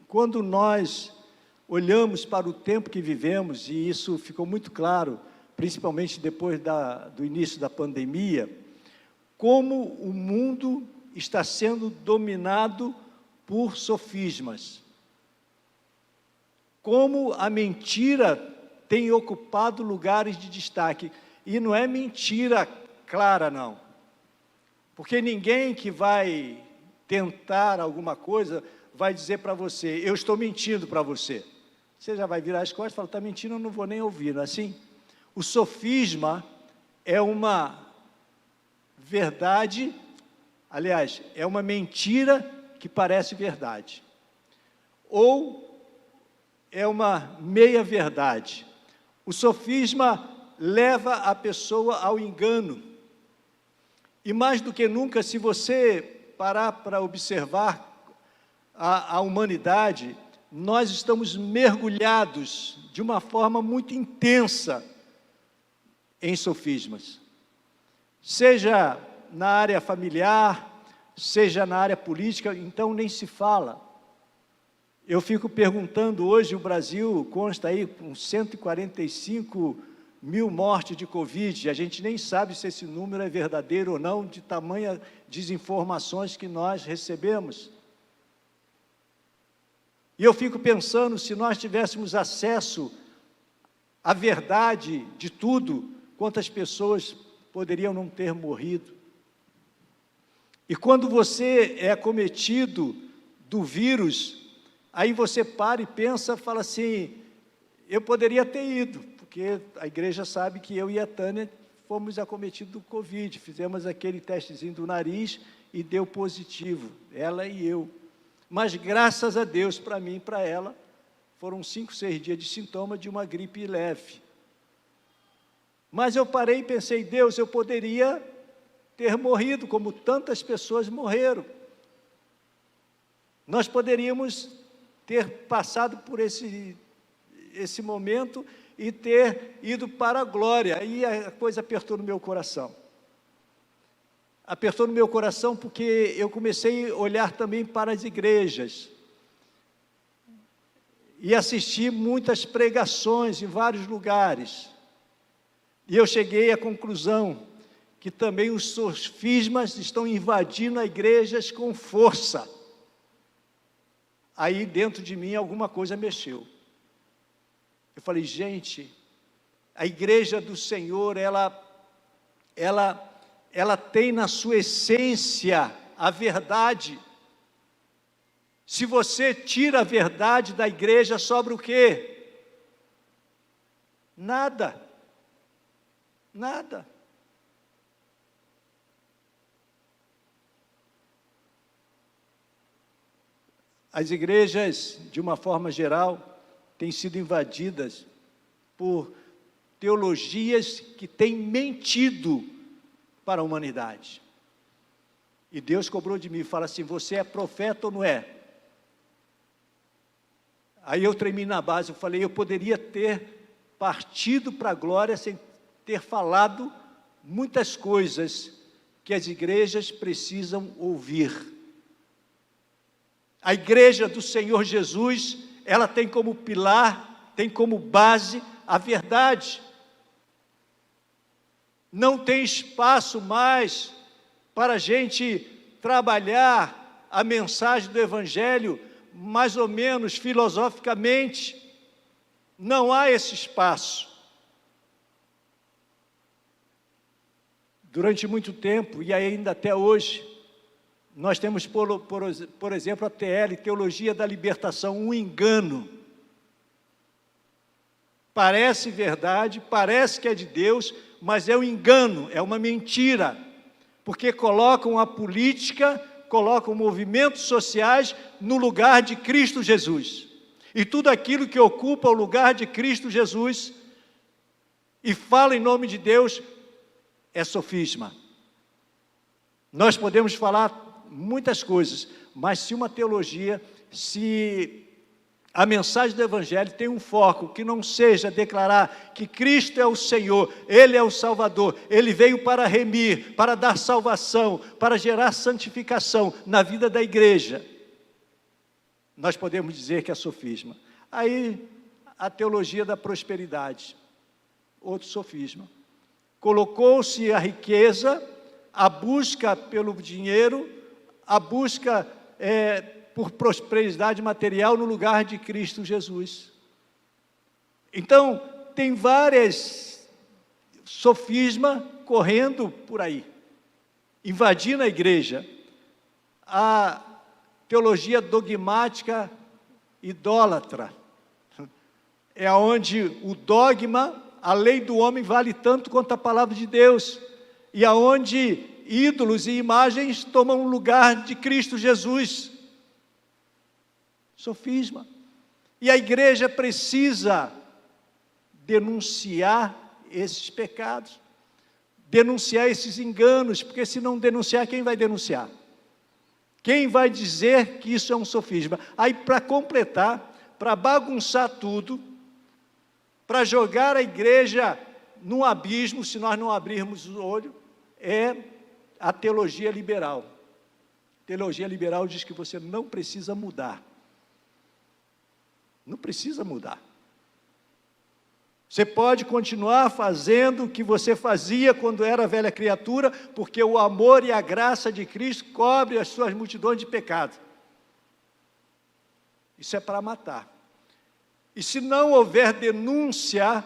quando nós olhamos para o tempo que vivemos, e isso ficou muito claro, principalmente depois do início da pandemia, como o mundo está sendo dominado por sofismas. Como a mentira tem ocupado lugares de destaque. E não é mentira clara, não. Porque ninguém que vai tentar alguma coisa vai dizer para você, eu estou mentindo para você. Você já vai virar as costas e falar, está mentindo, eu não vou nem ouvir, não é assim? O sofisma é uma verdade, aliás, é uma mentira que parece verdade. Ou é uma meia-verdade. O sofisma leva a pessoa ao engano. E mais do que nunca, se você parar para observar a humanidade, nós estamos mergulhados de uma forma muito intensa em sofismas. Seja na área familiar, seja na área política, então nem se fala. Eu fico perguntando, hoje o Brasil consta aí com 145 mil mortes de Covid, a gente nem sabe se esse número é verdadeiro ou não, de tamanha desinformações que nós recebemos. E eu fico pensando, se nós tivéssemos acesso à verdade de tudo, quantas pessoas poderiam não ter morrido. E quando você é acometido do vírus, aí você para e pensa, fala assim, eu poderia ter ido, porque a igreja sabe que eu e a Tânia fomos acometidos do Covid, fizemos aquele testezinho do nariz e deu positivo, ela e eu. Mas graças a Deus, para mim e para ela, foram 5, 6 dias de sintoma de uma gripe leve. Mas eu parei e pensei, Deus, eu poderia ter morrido, como tantas pessoas morreram. Nós poderíamos ter passado por esse momento e ter ido para a glória. Aí a coisa apertou no meu coração. Apertou no meu coração porque eu comecei a olhar também para as igrejas e assisti muitas pregações em vários lugares. E eu cheguei à conclusão que também os sofismas estão invadindo as igrejas com força. Aí dentro de mim alguma coisa mexeu. Eu falei, gente, a igreja do Senhor, ela tem na sua essência a verdade. Se você tira a verdade da igreja, sobra o quê? Nada. Nada. As igrejas, de uma forma geral, têm sido invadidas por teologias que têm mentido para a humanidade. E Deus cobrou de mim e fala assim, você é profeta ou não é? Aí eu tremi na base, eu falei, eu poderia ter partido para a glória sem ter falado muitas coisas que as igrejas precisam ouvir. A igreja do Senhor Jesus, ela tem como pilar, tem como base a verdade. Não tem espaço mais para a gente trabalhar a mensagem do Evangelho mais ou menos filosoficamente. Não há esse espaço. Durante muito tempo, e ainda até hoje, nós temos, por exemplo, a TL, Teologia da Libertação, um engano. Parece verdade, parece que é de Deus, mas é um engano, é uma mentira, porque colocam a política, colocam movimentos sociais no lugar de Cristo Jesus. E tudo aquilo que ocupa o lugar de Cristo Jesus e fala em nome de Deus é sofisma. Nós podemos falar muitas coisas, mas se uma teologia, se a mensagem do Evangelho tem um foco que não seja declarar que Cristo é o Senhor, Ele é o Salvador, Ele veio para remir, para dar salvação, para gerar santificação na vida da igreja. nós podemos dizer que é sofisma. Aí, a teologia da prosperidade, outro sofisma. Colocou-se a riqueza, a busca pelo dinheiro, a busca por prosperidade material no lugar de Cristo Jesus. Então, tem várias sofismas correndo por aí, invadindo a igreja. A teologia dogmática idólatra é onde o dogma, a lei do homem vale tanto quanto a palavra de Deus, e aonde ídolos e imagens tomam o lugar de Cristo Jesus. Sofisma. E a igreja precisa denunciar esses pecados, denunciar esses enganos, porque se não denunciar, quem vai denunciar? Quem vai dizer que isso é um sofisma? Aí, para completar, para bagunçar tudo, para jogar a igreja num abismo, se nós não abrirmos o olho, é a teologia liberal. A teologia liberal diz que você não precisa mudar. Não precisa mudar. Você pode continuar fazendo o que você fazia quando era velha criatura, porque o amor e a graça de Cristo cobre as suas multidões de pecados. Isso é para matar. E se não houver denúncia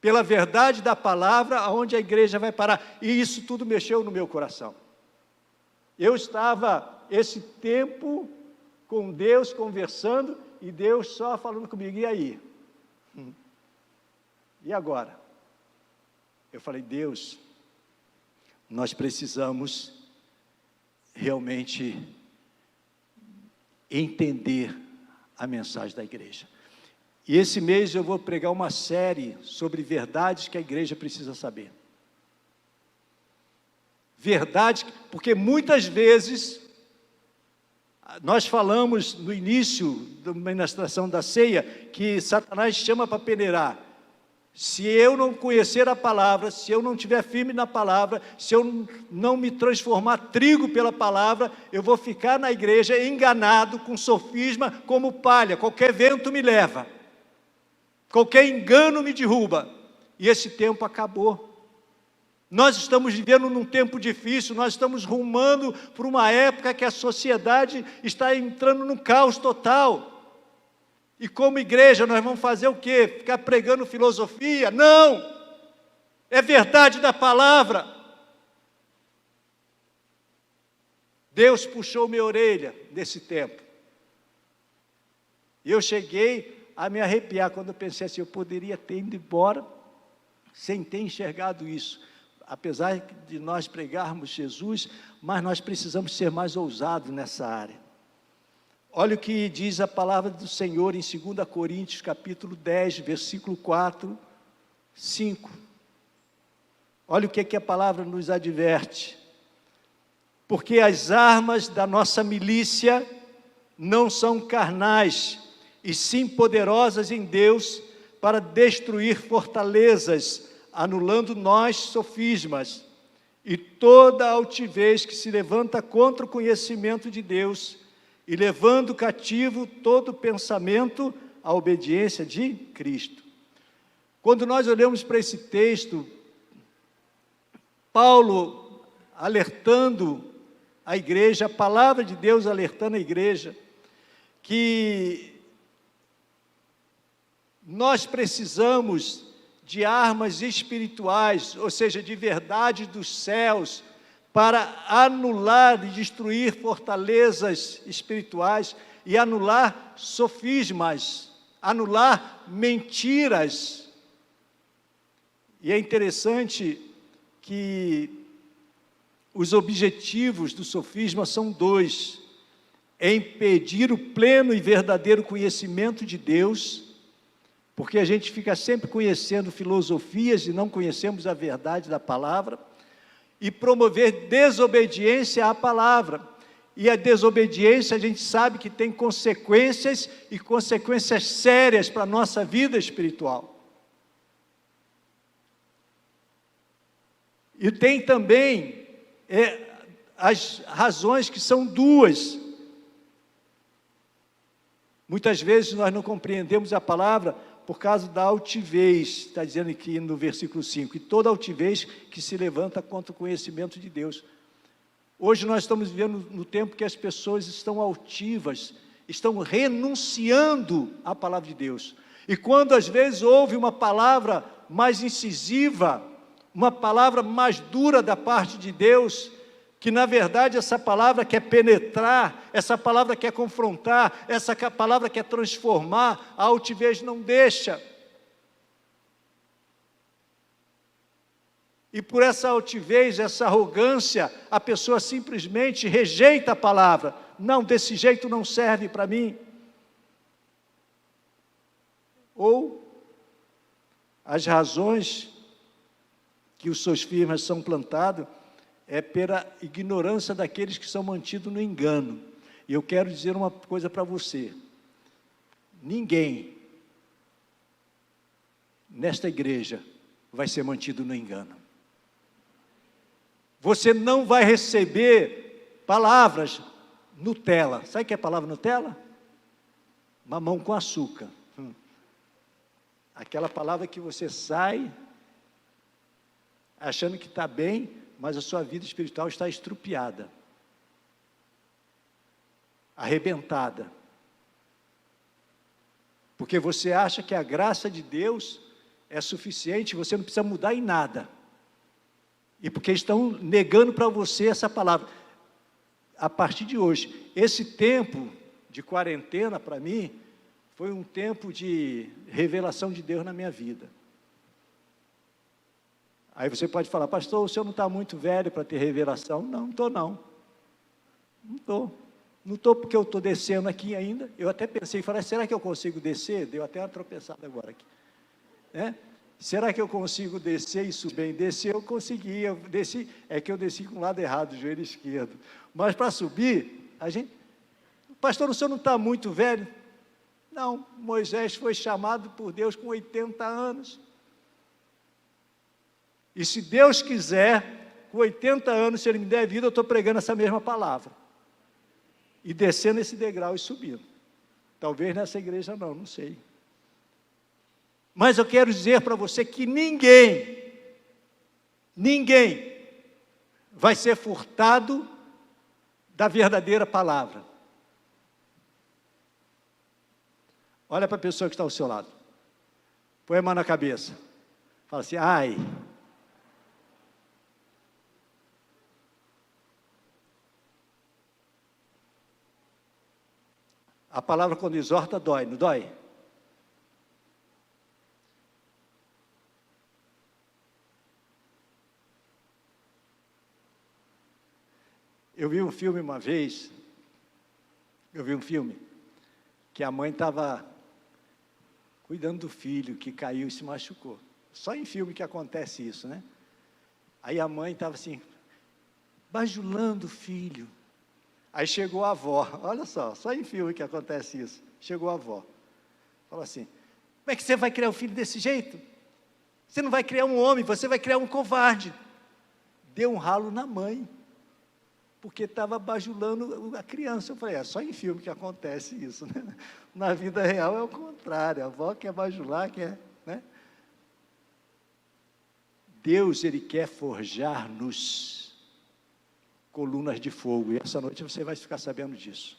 pela verdade da palavra, aonde a igreja vai parar? E isso tudo mexeu no meu coração. Eu estava esse tempo com Deus conversando, e Deus só falando comigo, e aí? E agora? Eu falei, Deus, nós precisamos realmente entender a mensagem da igreja. E esse mês eu vou pregar uma série sobre verdades que a igreja precisa saber. Verdades, porque muitas vezes, nós falamos no início da ministração da ceia, que Satanás chama para peneirar. Se eu não conhecer a palavra, se eu não estiver firme na palavra, se eu não me transformar trigo pela palavra, eu vou ficar na igreja enganado com sofisma como palha, qualquer vento me leva, qualquer engano me derruba, e esse tempo acabou. Nós estamos vivendo num tempo difícil, nós estamos rumando para uma época que a sociedade está entrando num caos total. E como igreja nós vamos fazer o quê? Ficar pregando filosofia? Não! É verdade da palavra. Deus puxou minha orelha nesse tempo. E eu cheguei a me arrepiar quando eu pensei assim, eu poderia ter ido embora sem ter enxergado isso. Apesar de nós pregarmos Jesus, mas nós precisamos ser mais ousados nessa área. Olha o que diz a palavra do Senhor em 2 Coríntios, capítulo 10, versículo 4, 5. Olha o que a palavra nos adverte. Porque as armas da nossa milícia não são carnais, e sim poderosas em Deus para destruir fortalezas, anulando nós sofismas e toda altivez que se levanta contra o conhecimento de Deus, e levando cativo todo pensamento à obediência de Cristo. Quando nós olhamos para esse texto, Paulo alertando a igreja, a palavra de Deus alertando a igreja, que nós precisamos de armas espirituais, ou seja, de verdade dos céus, para anular e destruir fortalezas espirituais e anular sofismas, anular mentiras. E é interessante que os objetivos do sofisma são dois: é impedir o pleno e verdadeiro conhecimento de Deus, porque a gente fica sempre conhecendo filosofias e não conhecemos a verdade da palavra, e promover desobediência à palavra. E a desobediência, a gente sabe que tem consequências, e consequências sérias para a nossa vida espiritual. E tem também as razões que são duas. Muitas vezes nós não compreendemos a palavra por causa da altivez, está dizendo aqui no versículo 5, e toda altivez que se levanta contra o conhecimento de Deus. Hoje nós estamos vivendo no tempo que as pessoas estão altivas, estão renunciando à palavra de Deus. E quando às vezes ouve uma palavra mais incisiva, uma palavra mais dura da parte de Deus, que na verdade essa palavra quer penetrar, essa palavra quer confrontar, essa palavra quer transformar, a altivez não deixa. E por essa altivez, essa arrogância, a pessoa simplesmente rejeita a palavra. Não, desse jeito não serve para mim. Ou as razões que os seus firmas são plantados é pela ignorância daqueles que são mantidos no engano. E eu quero dizer uma coisa para você. Ninguém nesta igreja vai ser mantido no engano. Você não vai receber palavras Nutella. Sabe o que é a palavra Nutella? Mamão com açúcar. Aquela palavra que você sai achando que está bem, mas a sua vida espiritual está estrupiada, arrebentada. Porque você acha que a graça de Deus é suficiente, você não precisa mudar em nada. E porque estão negando para você essa palavra. A partir de hoje, esse tempo de quarentena, para mim, foi um tempo de revelação de Deus na minha vida. Aí você pode falar, pastor, o senhor não está muito velho para ter revelação? Não, não estou não. Não estou. Não estou porque eu estou descendo aqui ainda. Eu até pensei, falei, será que eu consigo descer? Deu até uma tropeçada agora aqui. Né? Será que eu consigo descer e subir bem? Descer eu consegui, eu desci, é que eu desci com o lado errado, o joelho esquerdo. Mas para subir, pastor, o senhor não está muito velho? Não, Moisés foi chamado por Deus com 80 anos. E se Deus quiser, com 80 anos, se Ele me der vida, eu estou pregando essa mesma palavra. E descendo esse degrau e subindo. Talvez nessa igreja não sei. Mas eu quero dizer para você que ninguém vai ser furtado da verdadeira palavra. Olha para a pessoa que está ao seu lado. Põe a mão na cabeça. Fala assim, ai. A palavra quando exorta dói, não dói? Eu vi um filme uma vez, que a mãe estava cuidando do filho, que caiu e se machucou. Só em filme que acontece isso, né? Aí a mãe estava assim, bajulando o filho. Aí chegou a avó, olha só em filme que acontece isso. Chegou a avó, falou assim, como é que você vai criar um filho desse jeito? Você não vai criar um homem, você vai criar um covarde. Deu um ralo na mãe, porque estava bajulando a criança. Eu falei, só em filme que acontece isso, né? Na vida real é o contrário, a avó quer bajular, né? Deus, Ele quer forjar-nos colunas de fogo, e essa noite você vai ficar sabendo disso.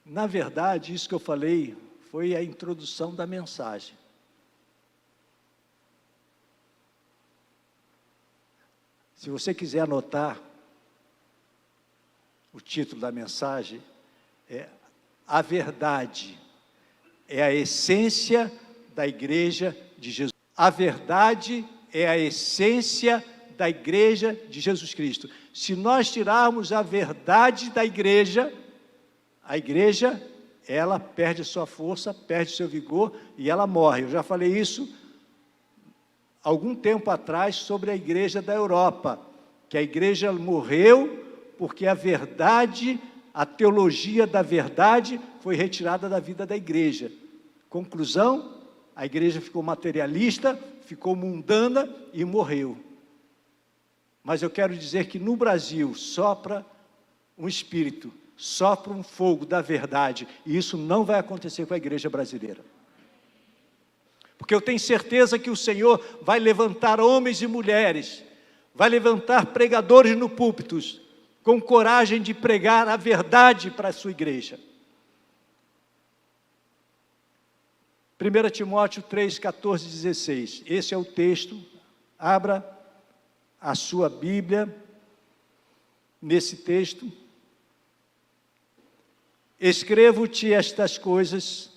Na verdade, isso que eu falei foi a introdução da mensagem. Se você quiser anotar, o título da mensagem é A Verdade é a essência da Igreja de Jesus. A verdade é a essência da Igreja de Jesus Cristo. Se nós tirarmos a verdade da igreja, a igreja, ela perde sua força, perde seu vigor e ela morre. Eu já falei isso algum tempo atrás sobre a igreja da Europa, que a igreja morreu porque a verdade, a teologia da verdade foi retirada da vida da igreja. Conclusão, a igreja ficou materialista, ficou mundana e morreu. Mas eu quero dizer que no Brasil sopra um espírito, sopra um fogo da verdade, e isso não vai acontecer com a igreja brasileira. Porque eu tenho certeza que o Senhor vai levantar homens e mulheres, vai levantar pregadores no púlpitos, com coragem de pregar a verdade para a sua igreja. 1 Timóteo 3, 14, 16, esse é o texto, abra a sua Bíblia, nesse texto. Escrevo-te estas coisas,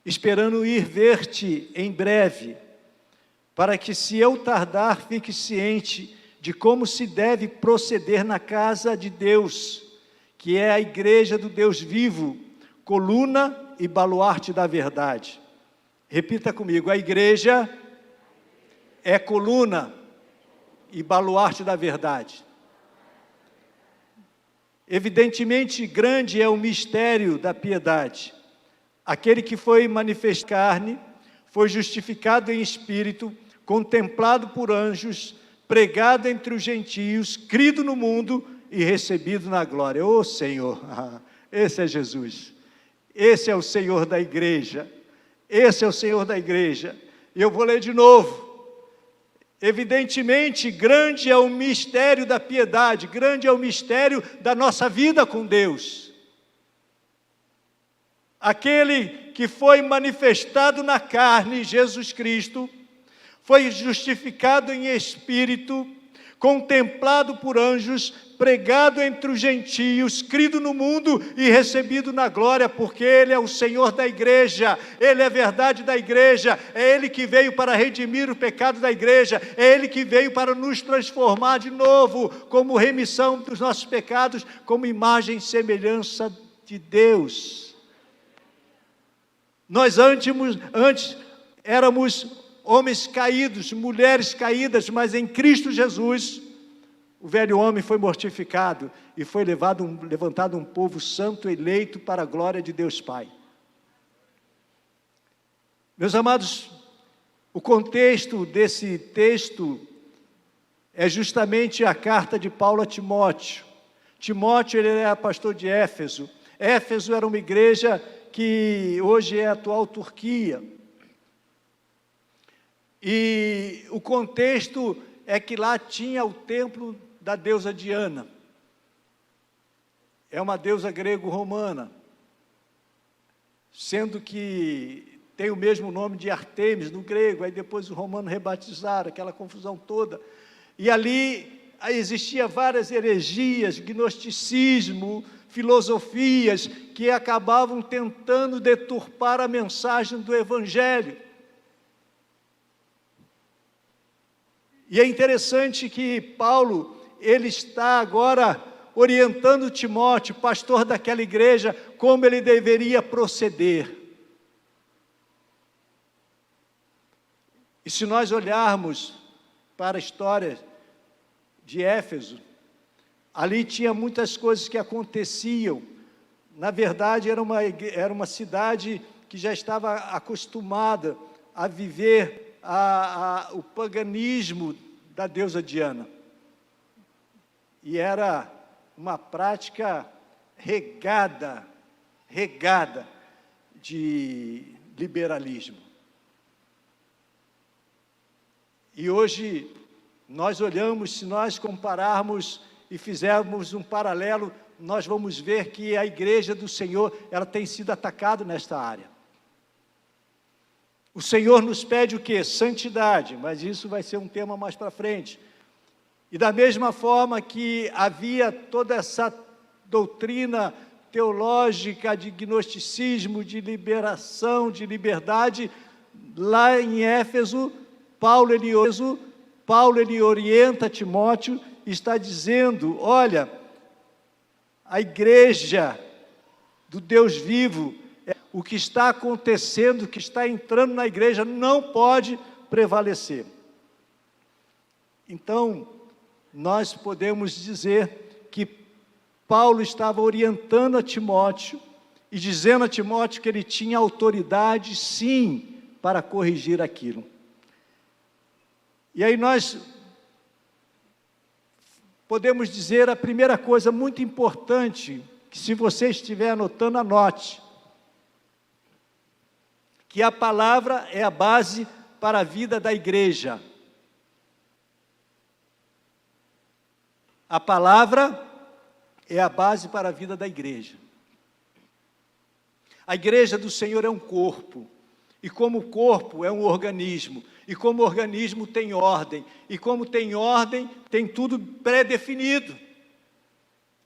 esperando ir ver-te em breve, para que, se eu tardar, fique ciente de como se deve proceder na casa de Deus, que é a igreja do Deus vivo, coluna e baluarte da verdade. Repita comigo, a igreja é coluna e baluarte da verdade. Evidentemente, grande é o mistério da piedade. Aquele que foi manifestado em carne, foi justificado em espírito, contemplado por anjos, pregado entre os gentios, crido no mundo e recebido na glória. Ô Senhor, esse é Jesus. Esse é o Senhor da igreja. Esse é o Senhor da igreja. E eu vou ler de novo. Evidentemente, grande é o mistério da piedade, grande é o mistério da nossa vida com Deus. Aquele que foi manifestado na carne, Jesus Cristo, foi justificado em espírito, contemplado por anjos, pregado entre os gentios, crido no mundo e recebido na glória, porque Ele é o Senhor da igreja, Ele é a verdade da igreja, é Ele que veio para redimir o pecado da igreja, é Ele que veio para nos transformar de novo, como remissão dos nossos pecados, como imagem e semelhança de Deus. Nós antes éramos homens caídos, mulheres caídas, mas em Cristo Jesus, o velho homem foi mortificado e foi levantado um povo santo eleito para a glória de Deus Pai. Meus amados, o contexto desse texto é justamente a carta de Paulo a Timóteo. Timóteo, ele era pastor de Éfeso. Éfeso era uma igreja que hoje é a atual Turquia. E o contexto é que lá tinha o templo da deusa Diana. É uma deusa grego-romana, sendo que tem o mesmo nome de Artemis no grego, aí depois os romanos rebatizaram, aquela confusão toda. E ali existia várias heresias, gnosticismo, filosofias, que acabavam tentando deturpar a mensagem do Evangelho. E é interessante que Paulo, ele está agora orientando Timóteo, pastor daquela igreja, como ele deveria proceder. E se nós olharmos para a história de Éfeso, ali tinha muitas coisas que aconteciam. Na verdade, era uma cidade que já estava acostumada a viver o paganismo da deusa Diana. E era uma prática regada de liberalismo. E hoje, nós olhamos, se nós compararmos e fizermos um paralelo, nós vamos ver que a igreja do Senhor, ela tem sido atacada nesta área. O Senhor nos pede o quê? Santidade, mas isso vai ser um tema mais para frente. E da mesma forma que havia toda essa doutrina teológica de gnosticismo, de liberação, de liberdade, lá em Éfeso, Paulo ele orienta Timóteo e está dizendo, olha, a igreja do Deus vivo, o que está acontecendo, o que está entrando na igreja não pode prevalecer. Então, nós podemos dizer que Paulo estava orientando a Timóteo e dizendo a Timóteo que ele tinha autoridade, sim, para corrigir aquilo. E aí nós podemos dizer a primeira coisa muito importante, que se você estiver anotando, anote, que a palavra é a base para a vida da igreja. A palavra é a base para a vida da igreja. A igreja do Senhor é um corpo, e como corpo é um organismo, e como organismo tem ordem, e como tem ordem, tem tudo pré-definido.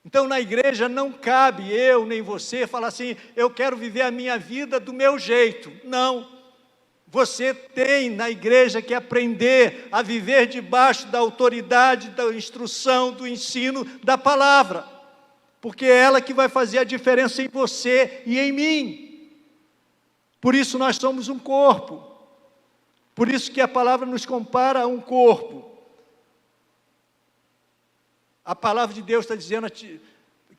Então, na igreja não cabe eu nem você falar assim, eu quero viver a minha vida do meu jeito. Não. Você tem na igreja que aprender a viver debaixo da autoridade, da instrução, do ensino, da palavra. Porque é ela que vai fazer a diferença em você e em mim. Por isso nós somos um corpo. Por isso que a palavra nos compara a um corpo. A palavra de Deus está dizendo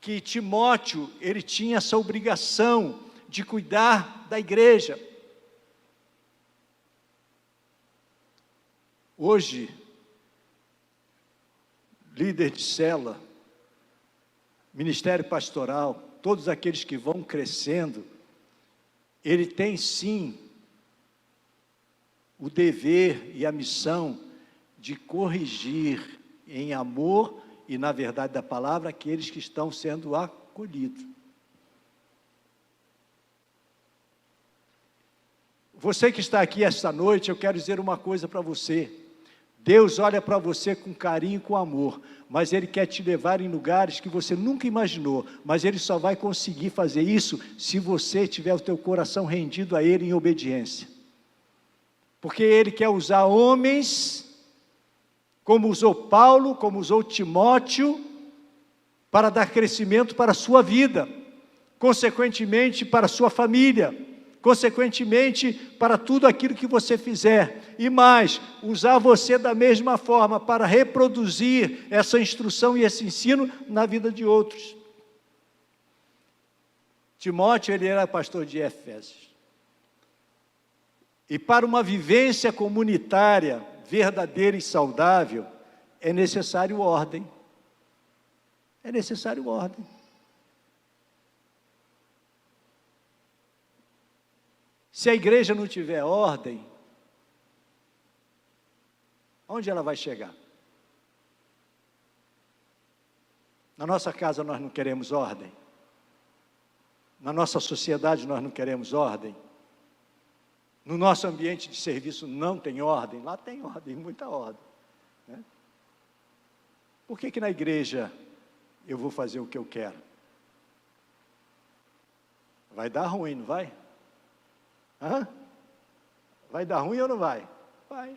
que Timóteo, ele tinha essa obrigação de cuidar da igreja. Hoje, líder de célula, ministério pastoral, todos aqueles que vão crescendo, ele tem sim o dever e a missão de corrigir em amor e na verdade da palavra aqueles que estão sendo acolhidos. Você que está aqui esta noite, eu quero dizer uma coisa para você. Deus olha para você com carinho e com amor, mas Ele quer te levar em lugares que você nunca imaginou, mas Ele só vai conseguir fazer isso se você tiver o teu coração rendido a Ele em obediência. Porque Ele quer usar homens, como usou Paulo, como usou Timóteo, para dar crescimento para a sua vida, consequentemente para a sua família, consequentemente para tudo aquilo que você fizer, e mais, usar você da mesma forma para reproduzir essa instrução e esse ensino na vida de outros. Timóteo, ele era pastor de Éfeso, e para uma vivência comunitária verdadeira e saudável, é necessário ordem. É necessário ordem. Se a igreja não tiver ordem, onde ela vai chegar? Na nossa casa nós não queremos ordem. Na nossa sociedade nós não queremos ordem. No nosso ambiente de serviço não tem ordem. Lá tem ordem, muita ordem, né? Por que na igreja eu vou fazer o que eu quero? Vai dar ruim, não vai? Hã? Vai dar ruim ou não vai? Vai.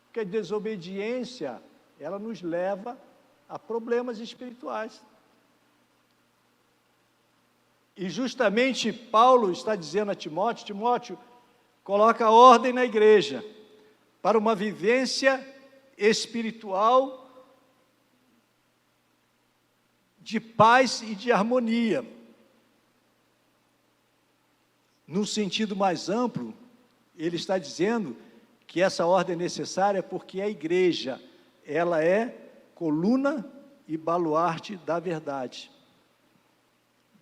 Porque a desobediência, ela nos leva a problemas espirituais. E justamente Paulo está dizendo a Timóteo, Timóteo, coloca ordem na igreja, para uma vivência espiritual de paz e de harmonia. No sentido mais amplo, ele está dizendo que essa ordem é necessária porque a igreja, ela é coluna e baluarte da verdade.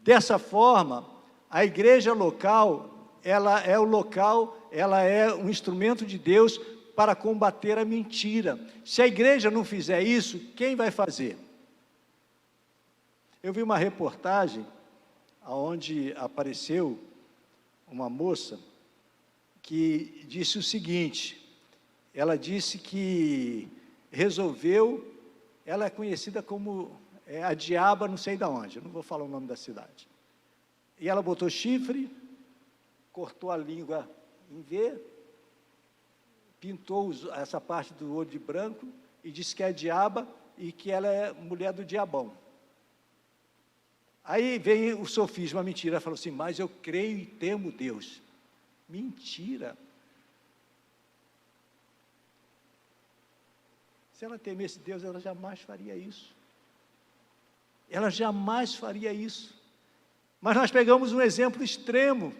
Dessa forma, a igreja local, ela é um instrumento de Deus para combater a mentira. Se a igreja não fizer isso, quem vai fazer? Eu vi uma reportagem onde apareceu uma moça que disse o seguinte, ela disse que resolveu, ela é conhecida como a diaba não sei de onde, eu não vou falar o nome da cidade. E ela botou chifre, cortou a língua em V, pintou essa parte do olho de branco e disse que é a diaba e que ela é mulher do diabão. Aí vem o sofisma, a mentira, ela falou assim, mas eu creio e temo Deus. Mentira. Se ela temesse Deus, ela jamais faria isso. Ela jamais faria isso. Mas nós pegamos um exemplo extremo.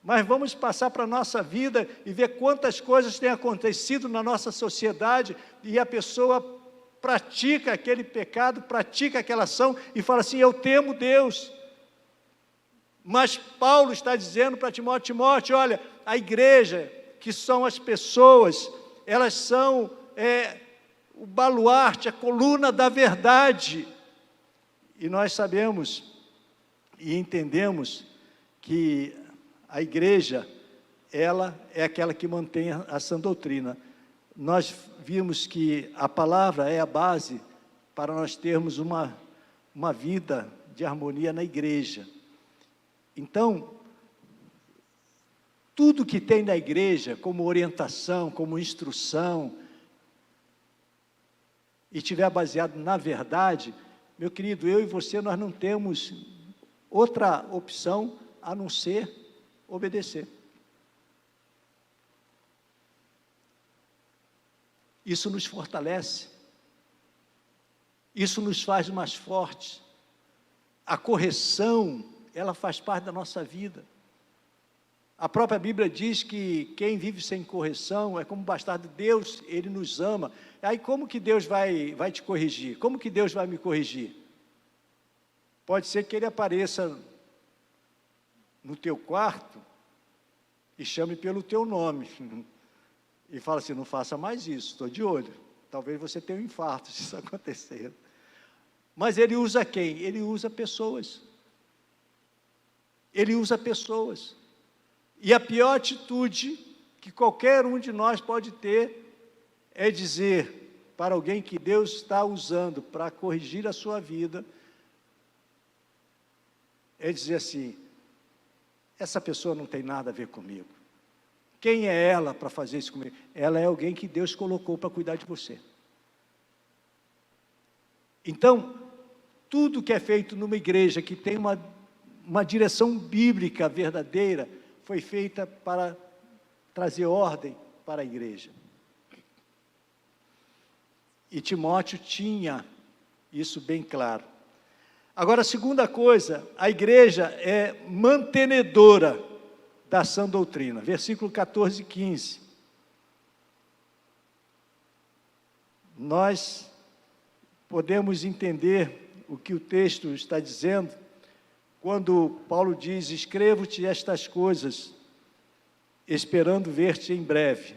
Mas vamos passar para a nossa vida e ver quantas coisas têm acontecido na nossa sociedade e a pessoa pratica aquele pecado, pratica aquela ação e fala assim: eu temo Deus. Mas Paulo está dizendo para Timóteo: Timóteo, olha, a igreja, que são as pessoas, elas são o baluarte, a coluna da verdade. E nós sabemos e entendemos que a igreja, ela é aquela que mantém a sã doutrina. Nós vimos que a palavra é a base para nós termos uma vida de harmonia na igreja. Então, tudo que tem na igreja, como orientação, como instrução, e estiver baseado na verdade, meu querido, eu e você, nós não temos outra opção a não ser obedecer. Isso nos fortalece, isso nos faz mais fortes. A correção, ela faz parte da nossa vida. A própria Bíblia diz que quem vive sem correção é como bastardo. Deus, Ele nos ama. Aí como que Deus vai te corrigir? Como que Deus vai me corrigir? Pode ser que Ele apareça no teu quarto e chame pelo teu nome. E fala assim: não faça mais isso, estou de olho. Talvez você tenha um infarto se isso acontecer. Mas Ele usa quem? Ele usa pessoas. Ele usa pessoas. E a pior atitude que qualquer um de nós pode ter é dizer para alguém que Deus está usando para corrigir a sua vida, é dizer assim: essa pessoa não tem nada a ver comigo. Quem é ela para fazer isso comigo? Ela é alguém que Deus colocou para cuidar de você. Então, tudo que é feito numa igreja que tem uma direção bíblica verdadeira, foi feita para trazer ordem para a igreja. E Timóteo tinha isso bem claro. Agora, a segunda coisa, a igreja é mantenedora da sã doutrina. Versículo 14 e 15. Nós podemos entender o que o texto está dizendo quando Paulo diz: escrevo-te estas coisas, esperando ver-te em breve.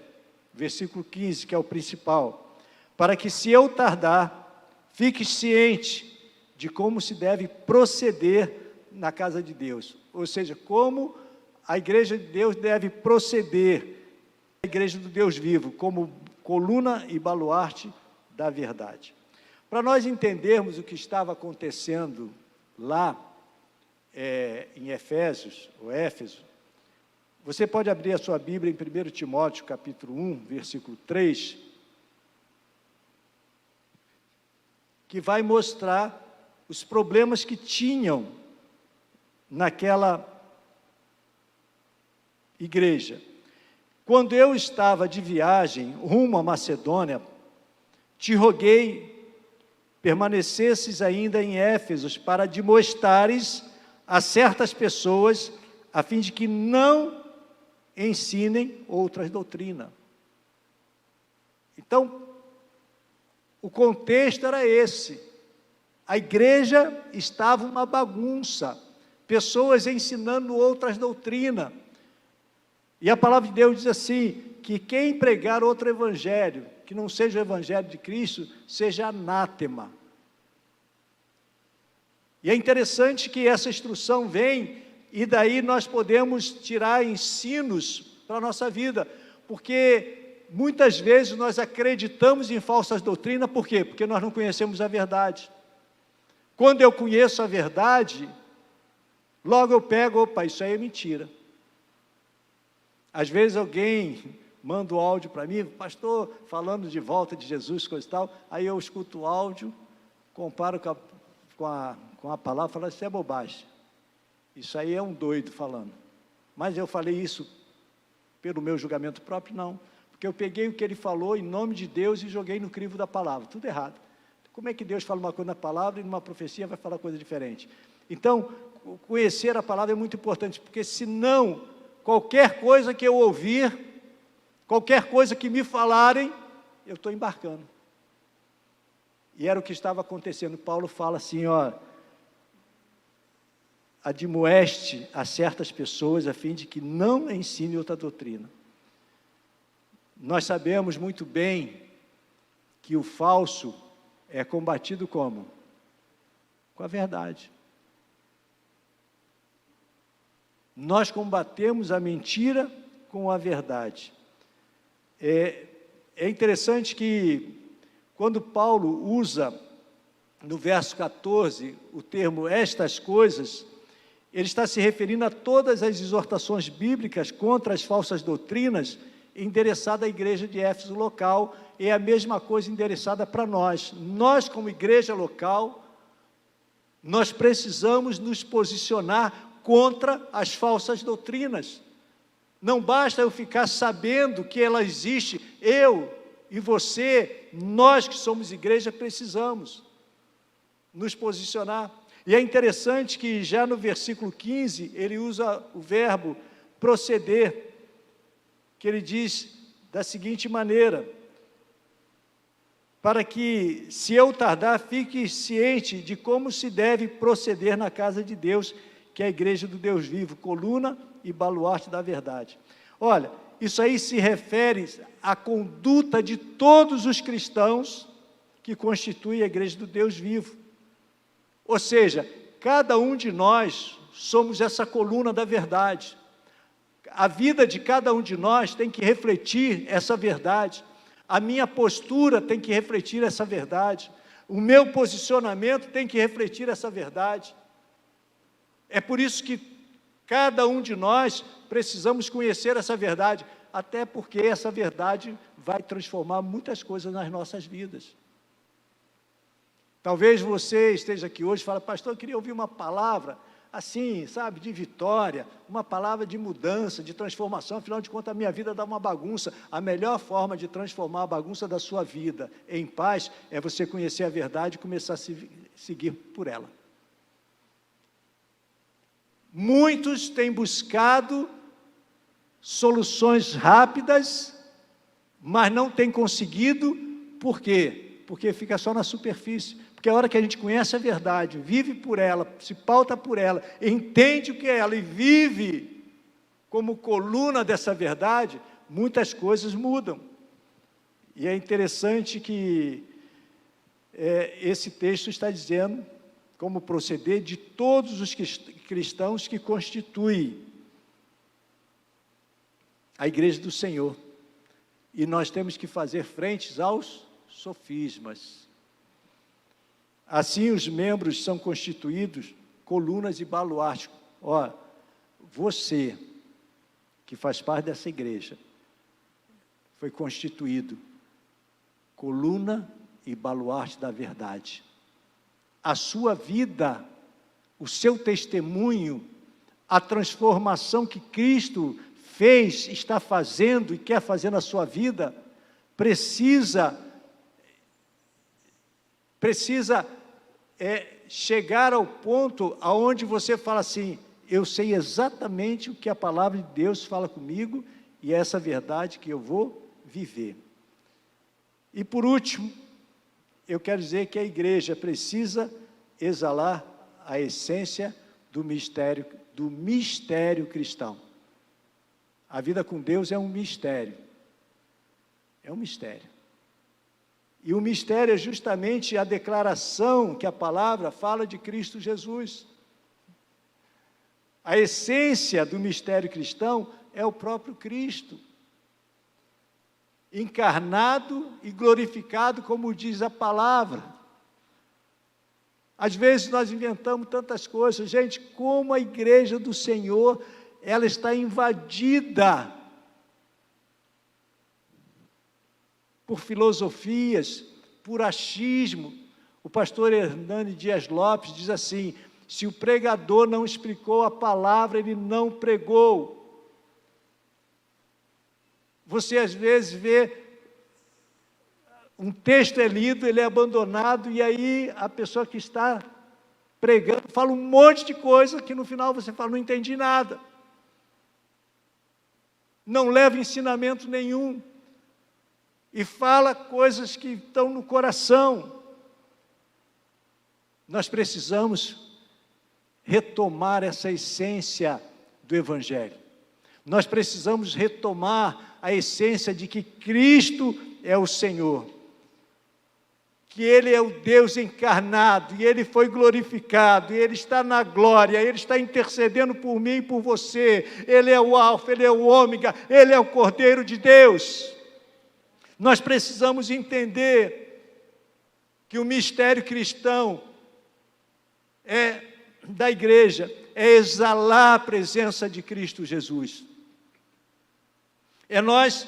Versículo 15, que é o principal. Para que, se eu tardar, fiques ciente de como se deve proceder na casa de Deus. Ou seja, como a igreja de Deus deve proceder, a igreja do Deus vivo, como coluna e baluarte da verdade. Para nós entendermos o que estava acontecendo lá, em Efésios, ou Éfeso, você pode abrir a sua Bíblia em 1 Timóteo, capítulo 1, versículo 3, que vai mostrar os problemas que tinham naquela igreja. Quando eu estava de viagem rumo à Macedônia, te roguei permanecesses ainda em Éfeso para demonstrares a certas pessoas, a fim de que não ensinem outras doutrinas. Então, o contexto era esse. A igreja estava uma bagunça, pessoas ensinando outras doutrinas. E a palavra de Deus diz assim, que quem pregar outro evangelho, que não seja o evangelho de Cristo, seja anátema. E é interessante que essa instrução vem, e daí nós podemos tirar ensinos para a nossa vida, porque muitas vezes nós acreditamos em falsas doutrinas. Por quê? Porque nós não conhecemos a verdade. Quando eu conheço a verdade, logo eu pego: opa, isso aí é mentira. Às vezes alguém manda o áudio para mim: pastor, falando de volta de Jesus, coisa e tal, aí eu escuto o áudio, comparo com a palavra, falo: isso é bobagem, isso aí é um doido falando. Mas eu falei isso pelo meu julgamento próprio? Não, porque eu peguei o que ele falou em nome de Deus e joguei no crivo da palavra, tudo errado. Como é que Deus fala uma coisa na palavra e numa profecia vai falar coisa diferente? Então, conhecer a palavra é muito importante, porque senão, qualquer coisa que eu ouvir, qualquer coisa que me falarem, eu estou embarcando. E era o que estava acontecendo. Paulo fala assim, ó, admoeste a certas pessoas a fim de que não ensine outra doutrina. Nós sabemos muito bem que o falso é combatido como? Com a verdade. Nós combatemos a mentira com a verdade. É interessante que, quando Paulo usa, no verso 14, o termo estas coisas, ele está se referindo a todas as exortações bíblicas contra as falsas doutrinas, endereçada à igreja de Éfeso local, é a mesma coisa endereçada para nós. Nós, como igreja local, nós precisamos nos posicionar contra as falsas doutrinas. Não basta eu ficar sabendo que ela existe, eu e você, nós que somos igreja, precisamos nos posicionar. E é interessante que já no versículo 15, ele usa o verbo proceder, que ele diz da seguinte maneira: para que, se eu tardar, fique ciente de como se deve proceder na casa de Deus, que é a igreja do Deus vivo, coluna e baluarte da verdade. Olha, isso aí se refere à conduta de todos os cristãos que constituem a igreja do Deus vivo. Ou seja, cada um de nós somos essa coluna da verdade. A vida de cada um de nós tem que refletir essa verdade. A minha postura tem que refletir essa verdade. O meu posicionamento tem que refletir essa verdade. É por isso que cada um de nós precisamos conhecer essa verdade, até porque essa verdade vai transformar muitas coisas nas nossas vidas. Talvez você esteja aqui hoje e fale: pastor, eu queria ouvir uma palavra assim, sabe, de vitória, uma palavra de mudança, de transformação. Afinal de contas, a minha vida dá uma bagunça. A melhor forma de transformar a bagunça da sua vida em paz é você conhecer a verdade e começar a seguir por ela. Muitos têm buscado soluções rápidas, mas não têm conseguido. Por quê? Porque fica só na superfície. Porque a hora que a gente conhece a verdade, vive por ela, se pauta por ela, entende o que é ela e vive como coluna dessa verdade, muitas coisas mudam. E é interessante que esse texto está dizendo como proceder de todos os cristãos que constituem a igreja do Senhor. E nós temos que fazer frente aos sofismas. Assim, os membros são constituídos colunas e baluartes. Ó, você, que faz parte dessa igreja, foi constituído coluna e baluarte da verdade. A sua vida, o seu testemunho, a transformação que Cristo fez, está fazendo e quer fazer na sua vida, precisa chegar ao ponto aonde você fala assim: eu sei exatamente o que a palavra de Deus fala comigo e é essa verdade que eu vou viver. E por último, eu quero dizer que a igreja precisa exalar a essência do mistério cristão. A vida com Deus é um mistério. É um mistério. E o mistério é justamente a declaração que a palavra fala de Cristo Jesus. A essência do mistério cristão é o próprio Cristo, encarnado e glorificado, como diz a palavra. Às vezes nós inventamos tantas coisas. Gente, como a igreja do Senhor, ela está invadida por filosofias, por achismo. O pastor Hernani Dias Lopes diz assim: se o pregador não explicou a palavra, ele não pregou. Você às vezes vê um texto é lido, ele é abandonado, e aí a pessoa que está pregando fala um monte de coisa que no final você fala: não entendi nada. Não leva ensinamento nenhum. E fala coisas que estão no coração. Nós precisamos retomar essa essência do Evangelho. Nós precisamos retomar a essência de que Cristo é o Senhor, que Ele é o Deus encarnado, e Ele foi glorificado, e Ele está na glória, Ele está intercedendo por mim e por você. Ele é o Alfa, Ele é o Ômega, Ele é o Cordeiro de Deus. Nós precisamos entender que o mistério cristão da igreja é exalar a presença de Cristo Jesus. É nós,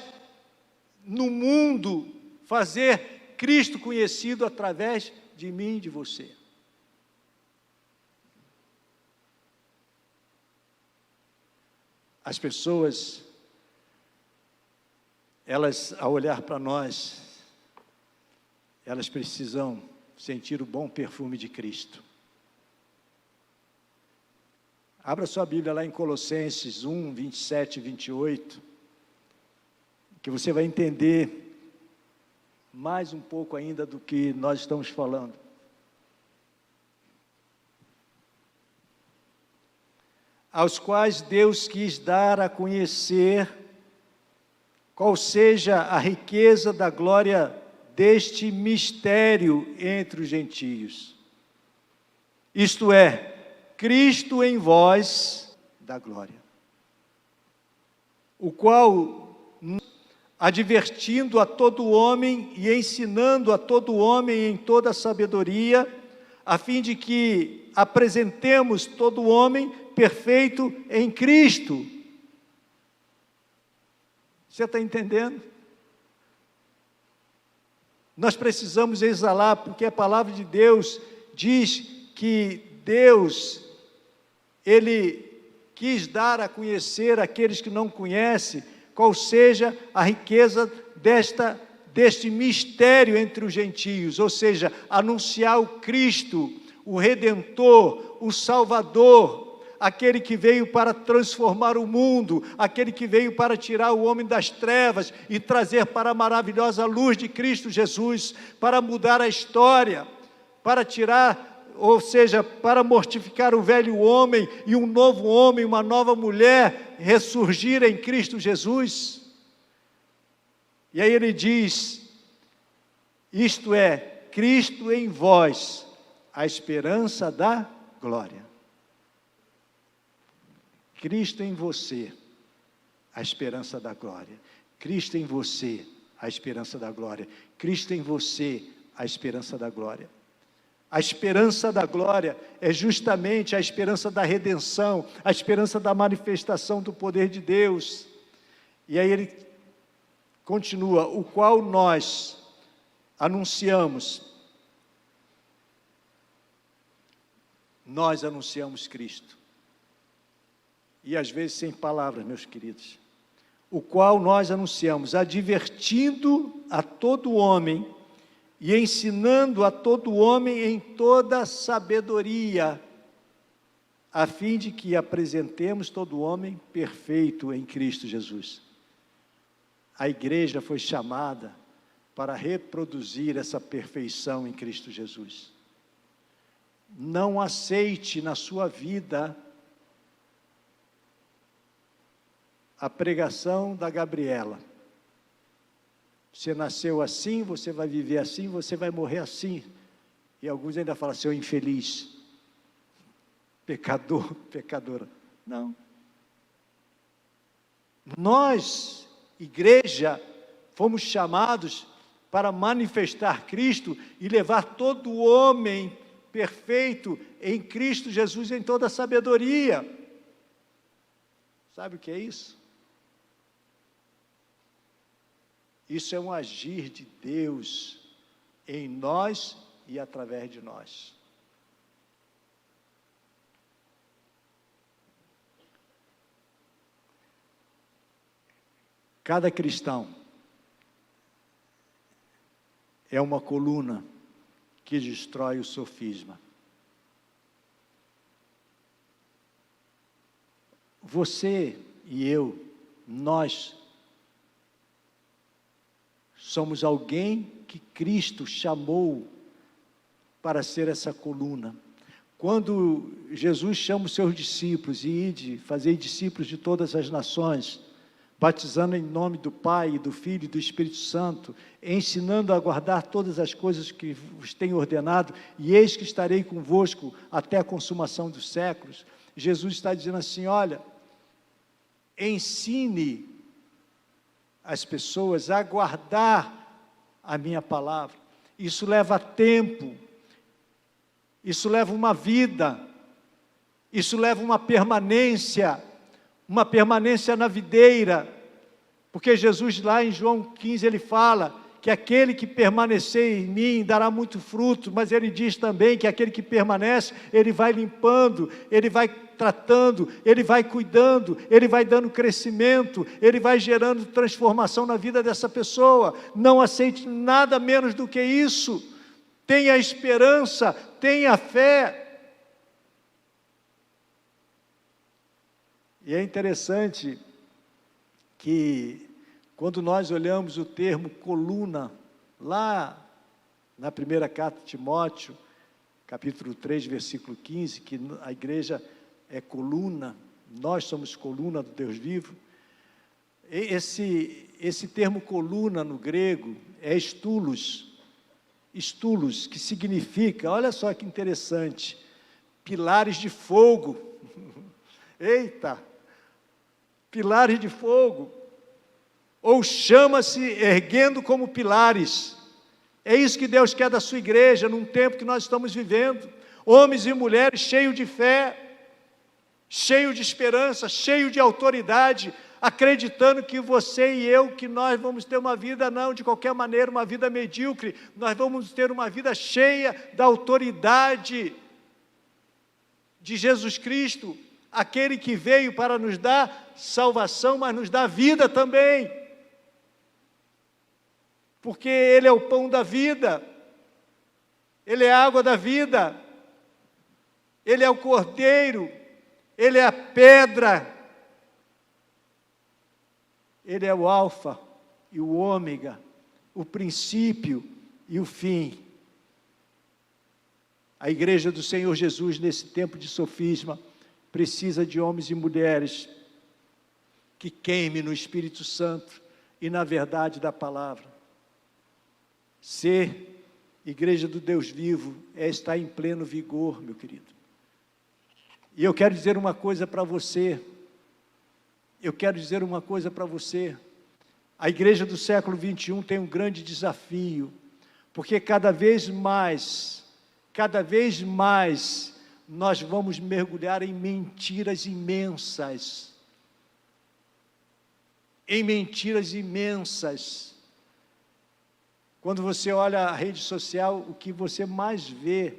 no mundo, fazer Cristo conhecido através de mim e de você. As pessoas, elas, ao olhar para nós, elas precisam sentir o bom perfume de Cristo. Abra sua Bíblia lá em Colossenses 1, 27 e 28, que você vai entender mais um pouco ainda do que nós estamos falando. Aos quais Deus quis dar a conhecer qual seja a riqueza da glória deste mistério entre os gentios. Isto é, Cristo em vós da glória, o qual, advertindo a todo homem e ensinando a todo homem em toda sabedoria, a fim de que apresentemos todo homem perfeito em Cristo. Você está entendendo? Nós precisamos exalar, porque a palavra de Deus diz que Deus, Ele quis dar a conhecer àqueles que não conhecem, qual seja a riqueza deste mistério entre os gentios, ou seja, anunciar o Cristo, o Redentor, o Salvador, aquele que veio para transformar o mundo, aquele que veio para tirar o homem das trevas e trazer para a maravilhosa luz de Cristo Jesus, para mudar a história, para tirar, ou seja, para mortificar o velho homem e um novo homem, uma nova mulher ressurgir em Cristo Jesus. E aí ele diz, isto é, Cristo em vós, a esperança da glória. Cristo em você, a esperança da glória. Cristo em você, a esperança da glória. Cristo em você, a esperança da glória. A esperança da glória é justamente a esperança da redenção, a esperança da manifestação do poder de Deus. E aí ele continua, o qual nós anunciamos. Nós anunciamos Cristo. E às vezes sem palavras, meus queridos. O qual nós anunciamos, advertindo a todo homem e ensinando a todo homem em toda sabedoria, a fim de que apresentemos todo homem perfeito em Cristo Jesus. A igreja foi chamada para reproduzir essa perfeição em Cristo Jesus. Não aceite na sua vida a pregação da Gabriela. Você nasceu assim, você vai viver assim, você vai morrer assim. E alguns ainda falam, seu infeliz, pecador, pecadora. Não. Nós, igreja, fomos chamados para manifestar Cristo e levar todo homem perfeito em Cristo Jesus em toda a sabedoria. Sabe o que é isso? Isso é um agir de Deus em nós e através de nós. Cada cristão é uma coluna que destrói o sofisma. Você e eu, nós, somos alguém que Cristo chamou para ser essa coluna. Quando Jesus chama os seus discípulos, e ide, fazei discípulos de todas as nações, batizando em nome do Pai, do Filho e do Espírito Santo, ensinando a guardar todas as coisas que vos tenho ordenado, e eis que estarei convosco até a consumação dos séculos. Jesus está dizendo assim, olha, ensine as pessoas a guardar a minha palavra. Isso leva tempo, isso leva uma vida, isso leva uma permanência na videira, porque Jesus lá em João 15, ele fala que aquele que permanecer em mim dará muito fruto, mas ele diz também que aquele que permanece, ele vai limpando, ele vai tratando, ele vai cuidando, ele vai dando crescimento, ele vai gerando transformação na vida dessa pessoa. Não aceite nada menos do que isso. Tenha esperança, tenha fé. E é interessante que, quando nós olhamos o termo coluna, lá na primeira carta de Timóteo, capítulo 3, versículo 15, que a igreja é coluna, nós somos coluna do Deus vivo. Esse termo coluna no grego é estulos, que significa, olha só que interessante, pilares de fogo. Eita! Pilares de fogo, ou chama-se erguendo como pilares. É isso que Deus quer da sua igreja, num tempo que nós estamos vivendo, homens e mulheres cheios de fé, cheios de esperança, cheios de autoridade, acreditando que você e eu, que nós vamos ter uma vida, não de qualquer maneira, uma vida medíocre, nós vamos ter uma vida cheia da autoridade de Jesus Cristo, aquele que veio para nos dar salvação, mas nos dá vida também, porque Ele é o pão da vida, Ele é a água da vida, Ele é o cordeiro, Ele é a pedra, Ele é o alfa e o ômega, o princípio e o fim. A igreja do Senhor Jesus, nesse tempo de sofisma, precisa de homens e mulheres que queimem no Espírito Santo e na verdade da palavra. Ser igreja do Deus vivo é estar em pleno vigor, meu querido. E eu quero dizer uma coisa para você, a igreja do século 21 tem um grande desafio, porque cada vez mais, nós vamos mergulhar em mentiras imensas. Quando você olha a rede social, o que você mais vê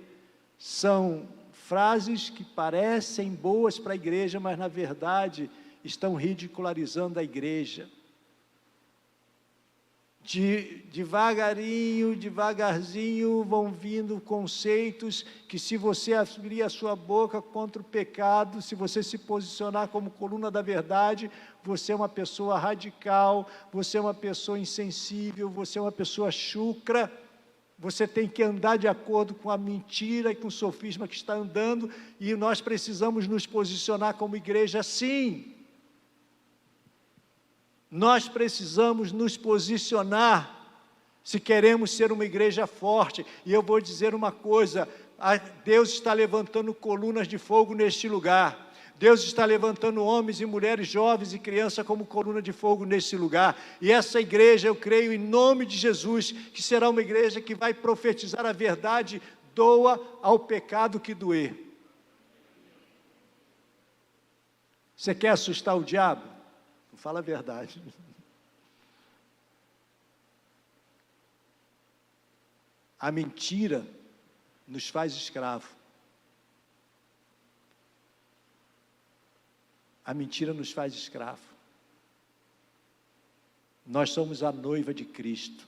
são frases que parecem boas para a igreja, mas na verdade estão ridicularizando a igreja. Devagarzinho vão vindo conceitos que, se você abrir a sua boca contra o pecado, se você se posicionar como coluna da verdade, você é uma pessoa radical, você é uma pessoa insensível, você é uma pessoa chucra. Você tem que andar de acordo com a mentira e com o sofisma que está andando, e nós precisamos nos posicionar como igreja, sim. Nós precisamos nos posicionar, se queremos ser uma igreja forte. E eu vou dizer uma coisa, Deus está levantando colunas de fogo neste lugar. Deus está levantando homens e mulheres, jovens e crianças como coluna de fogo nesse lugar. E essa igreja, eu creio em nome de Jesus, que será uma igreja que vai profetizar a verdade, doa ao pecado que doer. Você quer assustar o diabo? Fala a verdade. A mentira nos faz escravo. A mentira nos faz escravo. Nós somos a noiva de Cristo.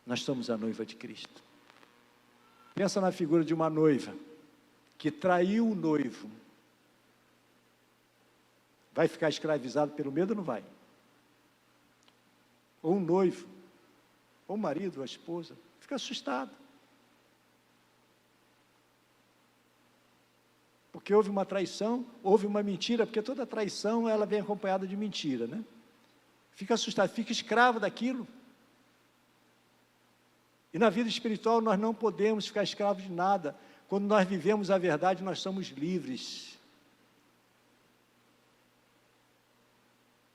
Nós somos a noiva de Cristo. Pensa na figura de uma noiva que traiu o noivo. Vai ficar escravizado pelo medo ou não vai? Ou um noivo, ou o marido, ou a esposa, Fica assustado. Porque houve uma traição, houve uma mentira, porque toda traição ela vem acompanhada de mentira, né? Fica assustado, fica escravo daquilo. E na vida espiritual nós não podemos ficar escravos de nada. Quando nós vivemos a verdade, nós somos livres.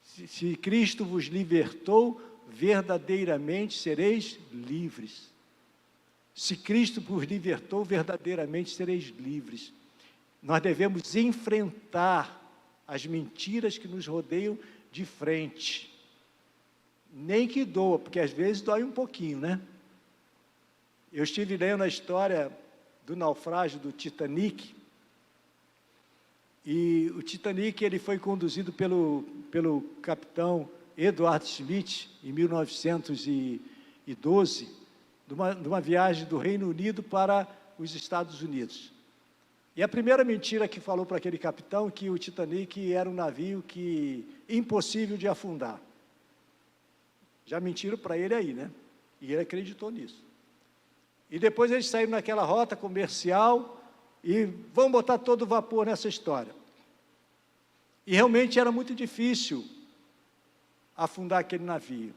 Se Cristo vos libertou, verdadeiramente sereis livres. Se Cristo vos libertou, verdadeiramente sereis livres. Nós devemos enfrentar as mentiras que nos rodeiam de frente. Nem que doa, porque às vezes dói um pouquinho, né? Eu estive lendo a história do naufrágio do Titanic, e o Titanic ele foi conduzido pelo capitão Edward Smith, em 1912, de uma viagem do Reino Unido para os Estados Unidos. E a primeira mentira que falou para aquele capitão é que o Titanic era um navio impossível de afundar. Já mentiram para ele aí, né? E ele acreditou nisso. E depois eles saíram naquela rota comercial e vão botar todo o vapor nessa história. E realmente era muito difícil afundar aquele navio.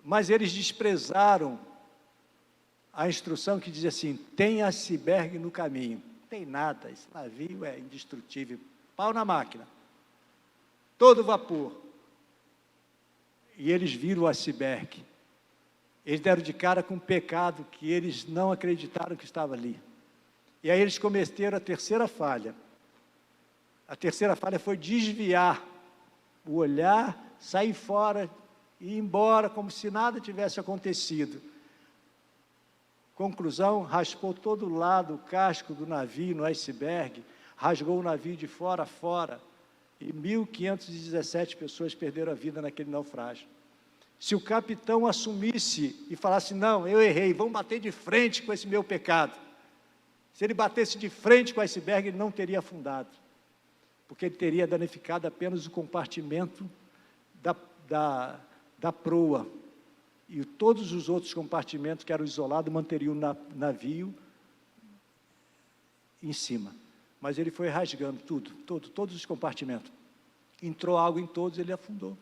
Mas eles desprezaram a instrução que dizia assim: tem iceberg no caminho. Não tem nada, esse navio é indestrutível. Pau na máquina. Todo vapor. E eles viram o iceberg. Eles deram de cara com um pecado que eles não acreditaram que estava ali. E aí eles cometeram a terceira falha. A terceira falha foi desviar o olhar, sair fora e ir embora como se nada tivesse acontecido. Conclusão, raspou todo lado o casco do navio no iceberg, rasgou o navio de fora a fora, e 1.517 pessoas perderam a vida naquele naufrágio. Se o capitão assumisse e falasse: não, eu errei, vamos bater de frente com esse meu pecado. Se ele batesse de frente com o iceberg, ele não teria afundado, porque ele teria danificado apenas o compartimento da proa, e todos os outros compartimentos que eram isolados manteriam o navio em cima. Mas ele foi rasgando todos os compartimentos. Entrou água em todos, ele afundou.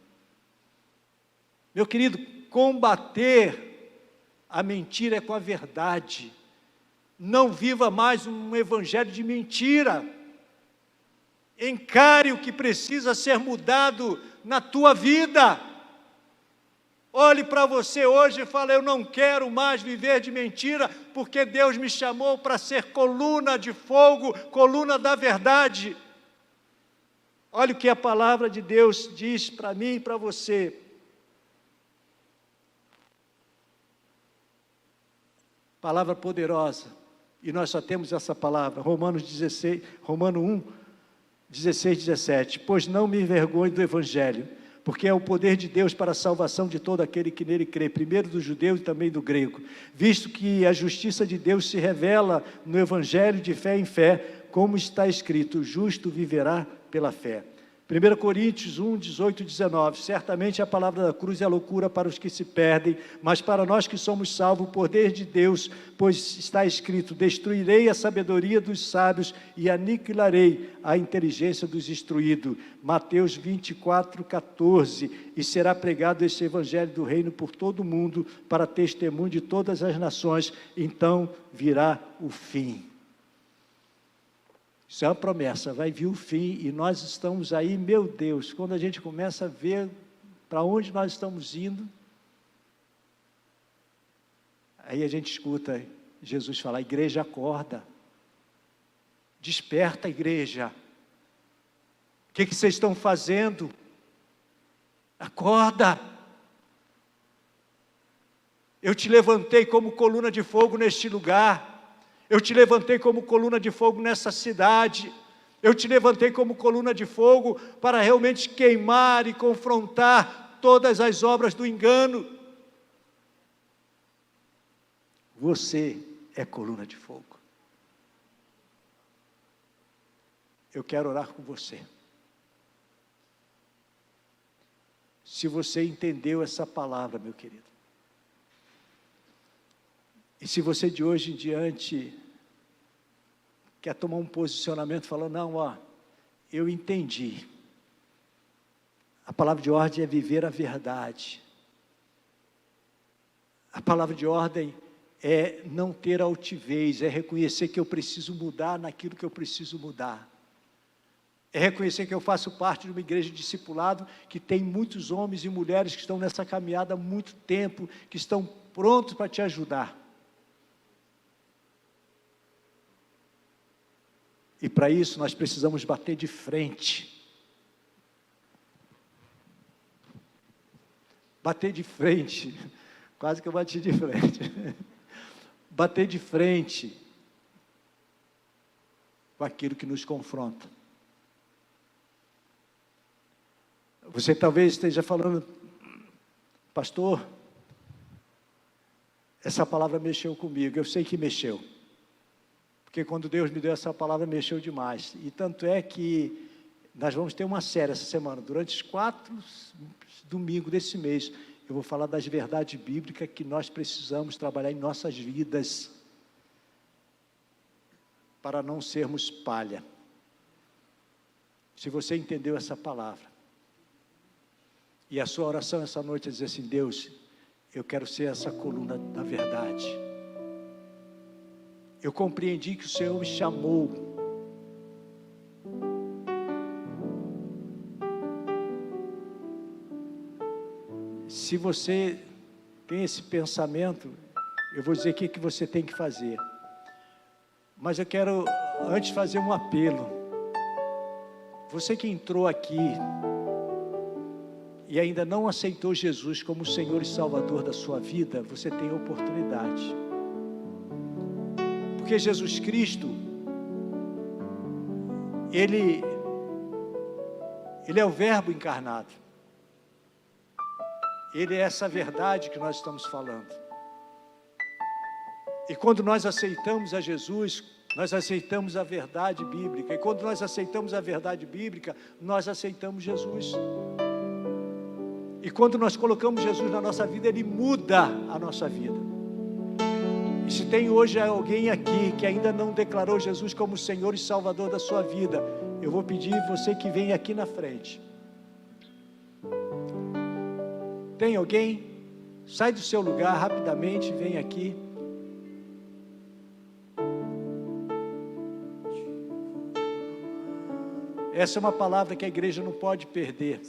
Meu querido, combater a mentira é com a verdade. Não viva mais um evangelho de mentira. Encare o que precisa ser mudado na tua vida. Olhe para você hoje e fale: eu não quero mais viver de mentira, porque Deus me chamou para ser coluna de fogo, coluna da verdade. Olha o que a palavra de Deus diz para mim e para você. Palavra poderosa, e nós só temos essa palavra, Romanos 1, 16, 17. Pois não me envergonho do Evangelho, porque é o poder de Deus para a salvação de todo aquele que nele crê, primeiro do judeu e também do grego, visto que a justiça de Deus se revela no Evangelho de fé em fé, como está escrito: o justo viverá pela fé. 1 Coríntios 1, 18 e 19, certamente a palavra da cruz é loucura para os que se perdem, mas para nós que somos salvos, o poder de Deus, pois está escrito: destruirei a sabedoria dos sábios e aniquilarei a inteligência dos instruídos. Mateus 24, 14, e será pregado este evangelho do reino por todo o mundo, para testemunho de todas as nações, então virá o fim. Isso é uma promessa, vai vir o fim, e nós estamos aí, meu Deus, quando a gente começa a ver para onde nós estamos indo, aí a gente escuta Jesus falar: igreja, acorda, desperta, igreja, o que vocês estão fazendo? Acorda, eu te levantei como coluna de fogo neste lugar, eu te levantei como coluna de fogo nessa cidade, eu te levantei como coluna de fogo para realmente queimar e confrontar todas as obras do engano. Você é coluna de fogo. Eu quero orar com você. Se você entendeu essa palavra, meu querido, E se você de hoje em diante quer tomar um posicionamento falando, não, eu entendi. A palavra de ordem é viver a verdade. A palavra de ordem é não ter altivez, é reconhecer que eu preciso mudar naquilo que eu preciso mudar. É reconhecer que eu faço parte de uma igreja de discipulado que tem muitos homens e mulheres que estão nessa caminhada há muito tempo, que estão prontos para te ajudar. E para isso nós precisamos bater de frente. Bater de frente. Quase que eu bati de frente. Bater de frente com aquilo que nos confronta. Você talvez esteja falando, pastor, essa palavra mexeu comigo. Eu sei que mexeu. Porque quando Deus me deu essa palavra, mexeu demais. E tanto é que nós vamos ter uma série essa semana. Durante os 4 domingos desse mês, eu vou falar das verdades bíblicas que nós precisamos trabalhar em nossas vidas para não sermos palha. Se você entendeu essa palavra, e a sua oração essa noite é dizer assim, Deus, eu quero ser essa coluna da verdade. Eu compreendi que o Senhor me chamou. Se você tem esse pensamento, eu vou dizer o que você tem que fazer. Mas eu quero, antes, fazer um apelo. Você que entrou aqui e ainda não aceitou Jesus como Senhor e Salvador da sua vida, você tem a oportunidade. Porque Jesus Cristo, Ele é o Verbo encarnado. Ele é essa verdade que nós estamos falando. E quando nós aceitamos a Jesus, nós aceitamos a verdade bíblica. E quando nós aceitamos a verdade bíblica, nós aceitamos Jesus. E quando nós colocamos Jesus na nossa vida, Ele muda a nossa vida. E se tem hoje alguém aqui que ainda não declarou Jesus como Senhor e Salvador da sua vida, eu vou pedir você que venha aqui na frente. Tem alguém? Sai do seu lugar rapidamente, vem aqui. Essa é uma palavra que a igreja não pode perder.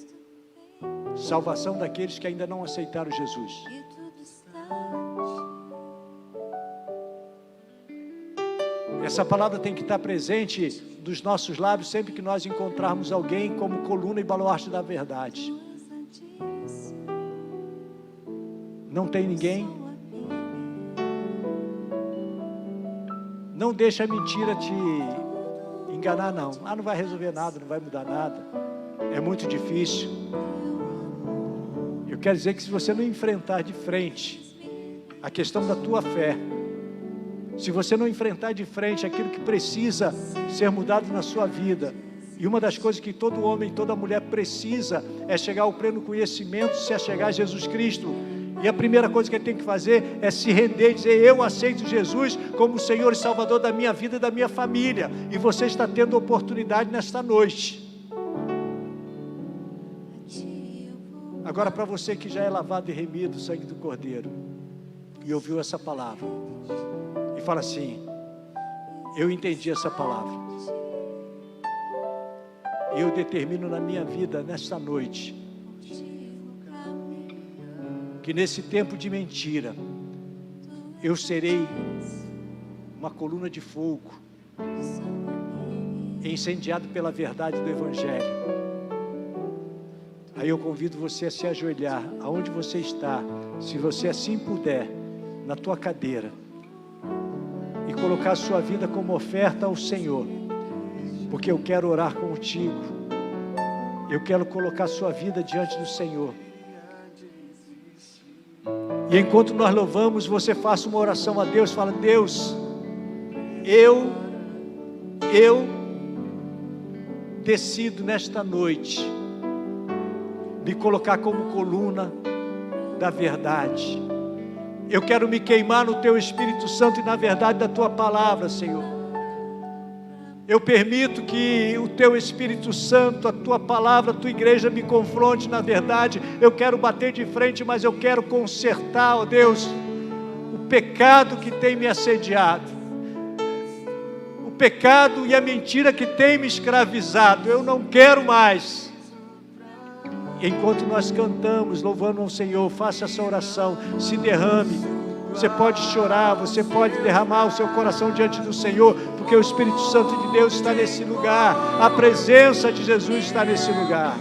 Salvação daqueles que ainda não aceitaram Jesus. Essa palavra tem que estar presente nos nossos lábios sempre que nós encontrarmos alguém como coluna e baluarte da verdade. Não tem ninguém? Não deixa a mentira te enganar, não. Não vai resolver nada, não vai mudar nada. É muito difícil. Eu quero dizer que se você não enfrentar de frente a questão da tua fé, se você não enfrentar de frente aquilo que precisa ser mudado na sua vida, e uma das coisas que todo homem e toda mulher precisa é chegar ao pleno conhecimento, se achegar a Jesus Cristo. E a primeira coisa que ele tem que fazer é se render e dizer, eu aceito Jesus como o Senhor e Salvador da minha vida e da minha família. E você está tendo oportunidade nesta noite. Agora, para você que já é lavado e remido o sangue do Cordeiro, e ouviu essa palavra, e fala assim, eu entendi essa palavra, e eu determino na minha vida, nesta noite, que nesse tempo de mentira, eu serei uma coluna de fogo, incendiado pela verdade do Evangelho. Aí eu convido você a se ajoelhar, aonde você está, se você assim puder, na tua cadeira, e colocar a sua vida como oferta ao Senhor, porque eu quero orar contigo, eu quero colocar a sua vida diante do Senhor. E enquanto nós louvamos, você faça uma oração a Deus, fala, Deus, eu decido nesta noite, me colocar como coluna da verdade. Eu quero me queimar no Teu Espírito Santo e na verdade da Tua palavra, Senhor. Eu permito que o Teu Espírito Santo, a Tua palavra, a Tua igreja me confronte na verdade. Eu quero bater de frente, mas eu quero consertar, ó Deus, o pecado que tem me assediado, o pecado e a mentira que tem me escravizado. Eu não quero mais. Enquanto nós cantamos, louvando ao Senhor, faça essa oração, se derrame. Você pode chorar, você pode derramar o seu coração diante do Senhor, porque o Espírito Santo de Deus está nesse lugar, a presença de Jesus está nesse lugar.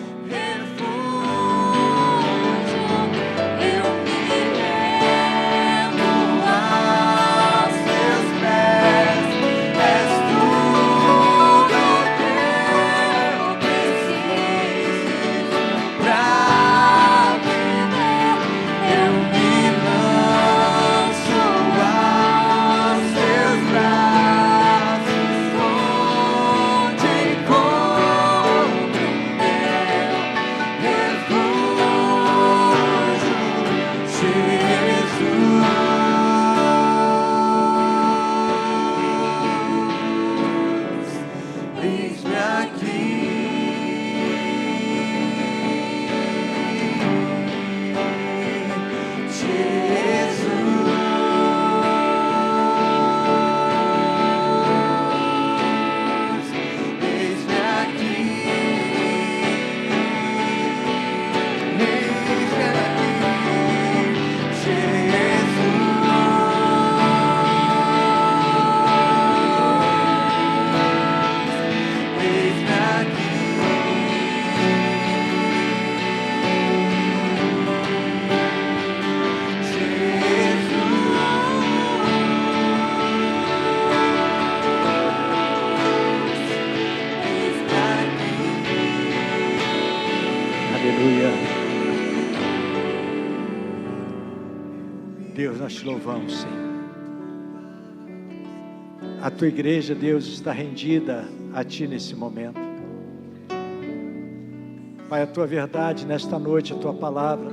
Deus, nós te louvamos, Senhor. A tua igreja, Deus, está rendida a ti nesse momento. Pai, a tua verdade nesta noite, a tua palavra,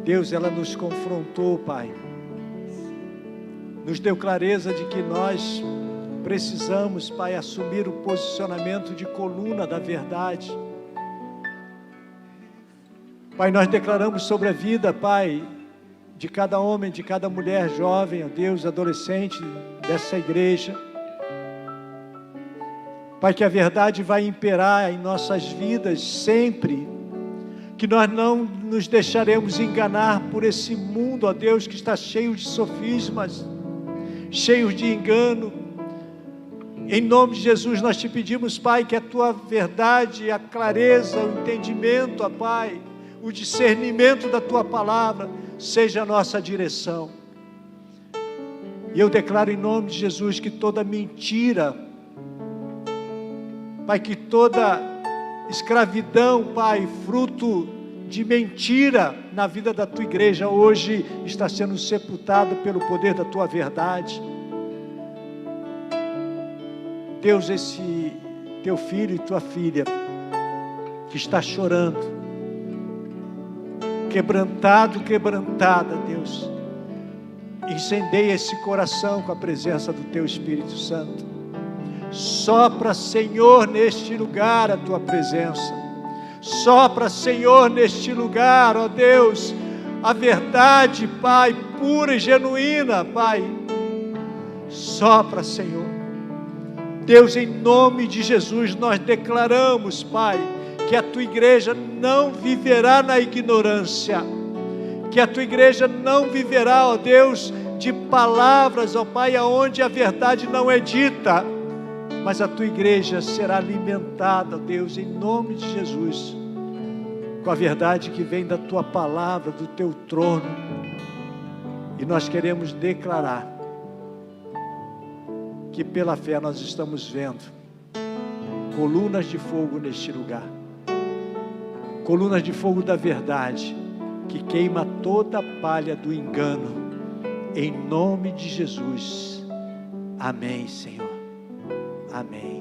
Deus, ela nos confrontou, Pai, nos deu clareza de que nós precisamos, Pai, assumir o posicionamento de coluna da verdade. Pai, nós declaramos sobre a vida, Pai, de cada homem, de cada mulher jovem, ó Deus, adolescente dessa igreja. Pai, que a verdade vai imperar em nossas vidas sempre, que nós não nos deixaremos enganar por esse mundo, ó Deus, que está cheio de sofismas, cheio de engano. Em nome de Jesus nós te pedimos, Pai, que a tua verdade, a clareza, o entendimento, ó Pai, o discernimento da tua palavra seja a nossa direção. E eu declaro em nome de Jesus que toda mentira, Pai, que toda escravidão, Pai, fruto de mentira na vida da tua igreja hoje está sendo sepultada pelo poder da tua verdade. Deus, esse teu filho e tua filha que está chorando, quebrantado, quebrantada, Deus, incendeia esse coração com a presença do teu Espírito Santo. Sopra, Senhor, neste lugar a tua presença. Sopra, Senhor, neste lugar, ó Deus, a verdade, Pai, pura e genuína, Pai. Sopra, Senhor. Deus, em nome de Jesus, nós declaramos, Pai, que a tua igreja não viverá na ignorância, que a tua igreja não viverá, ó Deus, de palavras, ó Pai, aonde a verdade não é dita, mas a tua igreja será alimentada, ó Deus, em nome de Jesus, com a verdade que vem da tua palavra, do teu trono. E nós queremos declarar que pela fé nós estamos vendo colunas de fogo neste lugar, colunas de fogo da verdade, que queima toda a palha do engano, em nome de Jesus. Amém, Senhor. Amém.